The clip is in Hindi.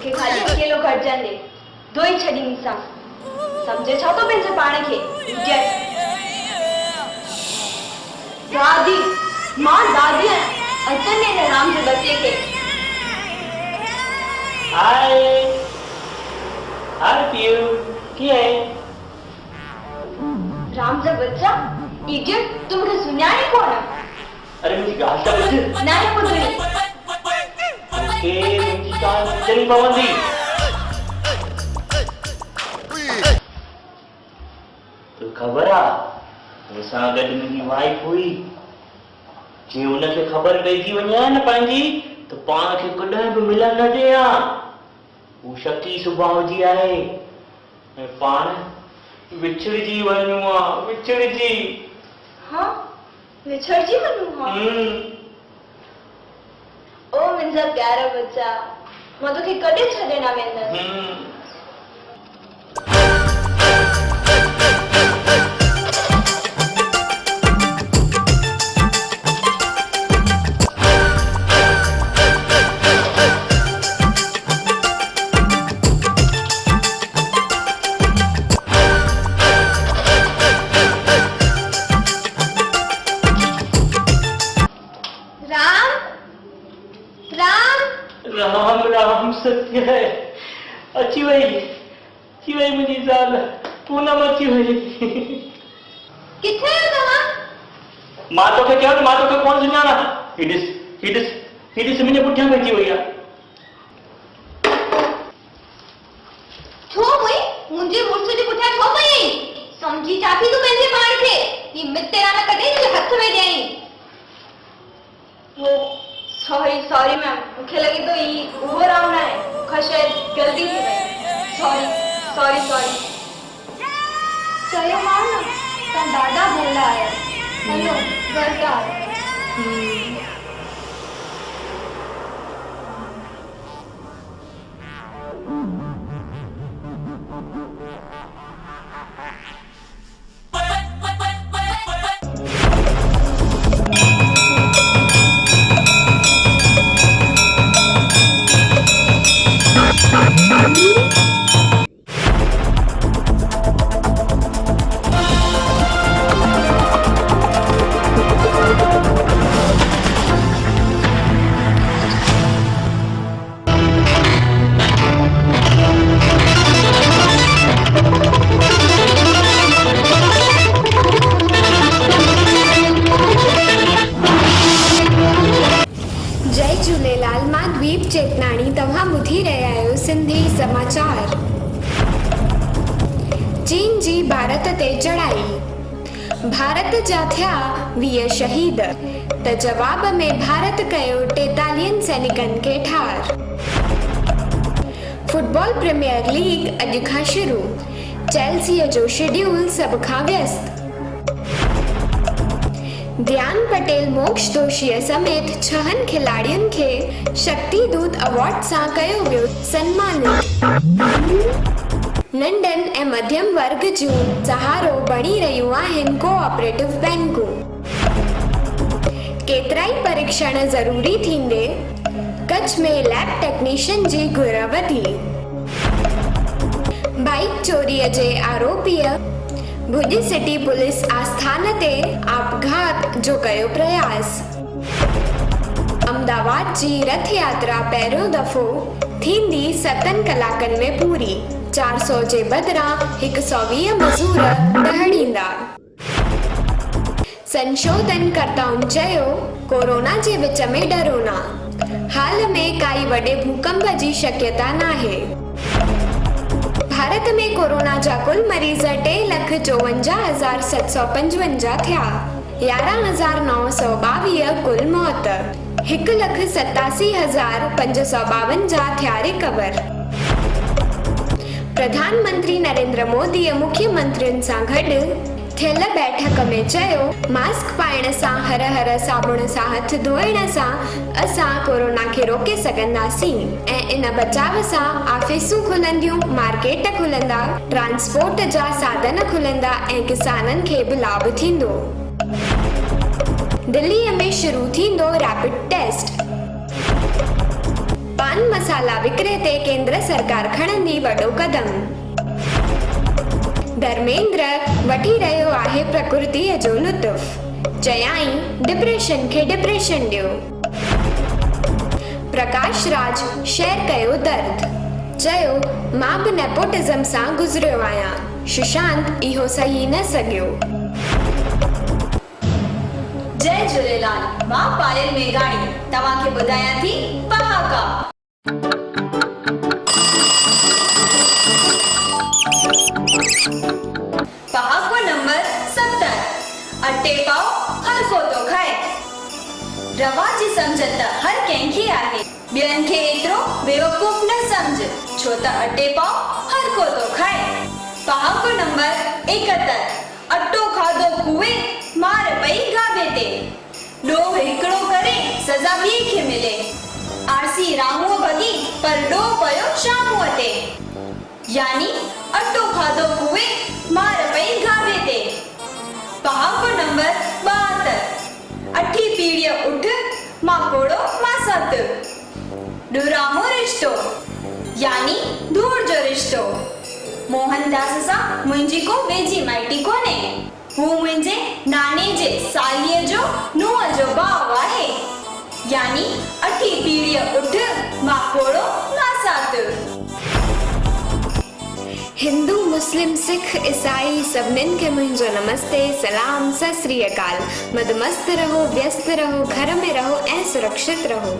मूंखे खाली अकेलो घटजण दे धोई छॾींदीसां समझे छा तो पंहिंजे पाण खे इडियट दादी मां दादी आहियां अचनि ॾे हिन राम जे बचे खे हाय पीयू कीअं आहे राम जा बच्चा इडियट तू मूंखे सुञाणे कोन अरे मुंहिंजी ॻाल्हि त ॿुध न आहे ॿुधणी मूंखे मुंहिंजी ॻाल्हि ॿुधणी पवंदी तो ख़बर आहे मूंसां गॾु मुंहिंजी वाइफ हुई जीअं हुनखे ख़बर पइजी वञे न पंहिंजी त पाण खे कॾहिं बि मिलण न ॾे हा हू शकी सुभाउ जी आहे ऐं पाण विछड़जी वञूं हा विछड़जी हाँ विछड़जी वञूं हा ओ मुंहिंजा प्यारा बच्चा मां तोखे कॾहिं छॾे न वेंदसि राम राम सत्य है अची वई मुंहिंजी ज़ाल पूनम अची वई किथे आहियो तव्हां मां तोखे चयो मां तोखे कोन सुञाणा ही ॾिस मुंहिंजे पुठियां पइजी वई आहे छो हुई मुंहिंजे मुड़ुस जे पुठियां छो पई आई समझी चाथी तूं पंहिंजे पाण खे ही मितेरा न कढे तुंहिंजे हथ में ॾियईं सॉरी मैम मूंखे लॻे थो ही उहो राम न आहे मूंखां शायदि ग़लती थी वई सॉरी चयो मां न तव्हां ॾाढा भला आहियो हलो घर था चेतनाणी तव्हां ॿुधी रहिया आहियो सिंधी समाचार चीन जी भारत ते चढ़ाई भारत जा थिया 20 शहीद त जवाब में भारत कयो 43 सैनिकनि खे ठार फुटबॉल प्रीमियर लीग अॼु खां शुरू चेल्सीअ जो शेड्यूल सभ खां व्यस्त ध्यान पटेल मोक्ष दोशीअ समेत 6 खिलाड़ियुनि खे शक्ति दूत अवार्ड सां कयो वियो सन्मानित नंढनि ऐं मध्यम वर्ग जूं सहारो बणी रहियूं आहिनि कोऑपरेटिव बैंकूं केतिराई परीक्षण ज़रूरी थींदे कच्छ में लैब टेक्नीशियन जी घुर वधी बाइक चोरीअ जे आरोपीअ भुज सिटी पुलिस आस्थान ते आपघात जो कयो प्रयास अहमदाबाद जी रथ यात्रा पहिरियों दफ़ो थींदी 7 कलाकनि में पूरी 400 जे बदिरां 120 मज़ूर दहड़ींदा संशोधनकर्ताउनि चयो कोरोना जे विच में डरो न हाल में काई वॾे भूकंप जी शक्यता नाहे भारत में कोरोना जा कुल मरीज़ 2,54,755 थिया 11,922 कुल मौत 1,87,552 थिया रिकवर प्रधानमंत्री नरेंद्र मोदी मुख्यमंत्रियुनि सां गॾु थियल बैठक में चयो मास्क पाइण सां हर हर साबुण सां हथ धोइण सां असां कोरोना खे रोके सघंदासीं ऐं इन बचाव सां ऑफिसूं खुलंदियूं मार्केट खुलंदा ट्रांसपोर्ट जा साधन खुलंदा ऐं किसाननि खे बि लाभ थींदो दिल्लीअ में शुरू थींदो रैपिड टेस्ट पान मसाला मसाला विकिरे ते केंद्र सरकार खणंदी वॾो क़दम। धर्मेंद्र वठी रहियो आहे प्रकृतिअ जो लुत्फ़, चयाईं डिप्रेशन खे डिप्रेशन ॾियो। प्रकाश राज शेयर कयो दर्द, चयो मां बि नेपोटिज़म सां गुज़रियो आहियां, सुशांत इहो सही न सघियो। जय झूलेलाल, मां पायल मेघाणी तव्हांखे ॿुधायां थी पहाका। पहाको नंबर 70। अटे पाव हर को तो खाए। रवा जी सम्झ त हर कंहिंखे आहे, ॿियनि खे एतिरो बेवकूफ़ न सम्झ, छो त अटे पाव हर को तो खाए। पहाको नंबर 71। अटो खाधो कुए मार पई गाबे ते, ॾोह हिकिड़ो करे सज़ा ॿिए खे मिले। आरसी रामूअ भॻी पर ॾोह पियो शामूअ ते, यानी अटो खाधो कुए मार पई गाबे ते। पहाको नंबर 72। अठी पीढ़ीअ उठ मां कोड़ो मां सत, ॾुरामो रिश्तो यानी दूर जो रिश्तो। मोहनदास सां मुंहिंजी को वेझी माइटी कोन्हे, हू मुंहिंजे नाने जे सालीअ जो नुंहं जो भाउ आहे, यानी अठी पीढ़ीअ उठ मां कोड़ो मां सत। हिंदू मुस्लिम सिख ईसाई सभिनीनि खे मुंहिंजो नमस्ते, सलाम, सत श्री अकाल। मदमस्त रहो, व्यस्त रहो, घर में रहो ऐं सुरक्षित रहो।